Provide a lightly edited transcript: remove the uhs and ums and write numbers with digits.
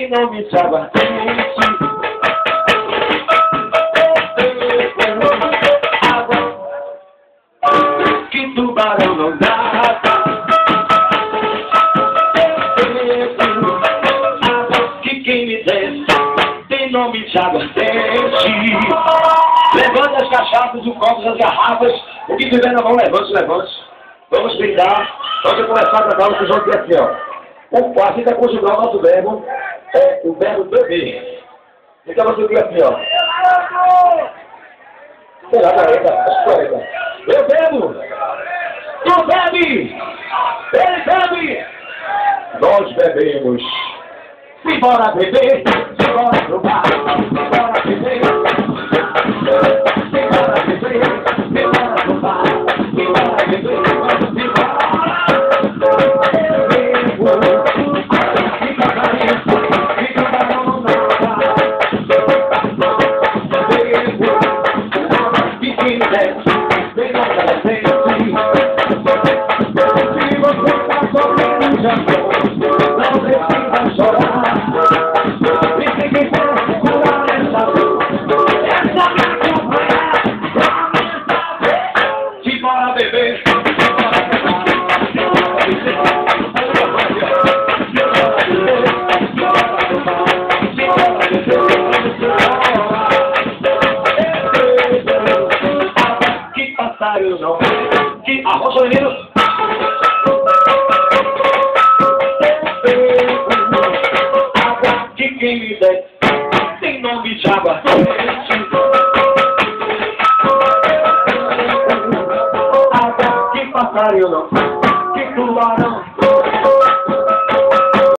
tem nome de água quente. Água que tubarão não dá. Água que quem me desce tem nome de água quente. Levante as cachaças, os copos, as garrafas, o que tiver na mão, levante, levante. Vamos brindar, vamos começar a cantar o que vão ter assim, ó. O passo ainda conjugar o nosso verbo, é o verbo beber. Então você diz assim, ó. Sei lá, 40. Eu bebo! Tu bebe! Ele bebe! Nós bebemos! Simbora beber! Simbora pro bar! Simbora beber! Simbora beber! Simbora pro bar! Simbora beber! Não precisa chorar. E se quiser curar essa dor, é só me acompanhar. Simbora beber, que passarinho não, que arrocha menino. Quem me desce tem nome de água quente. Água que passarinho não, que tubarão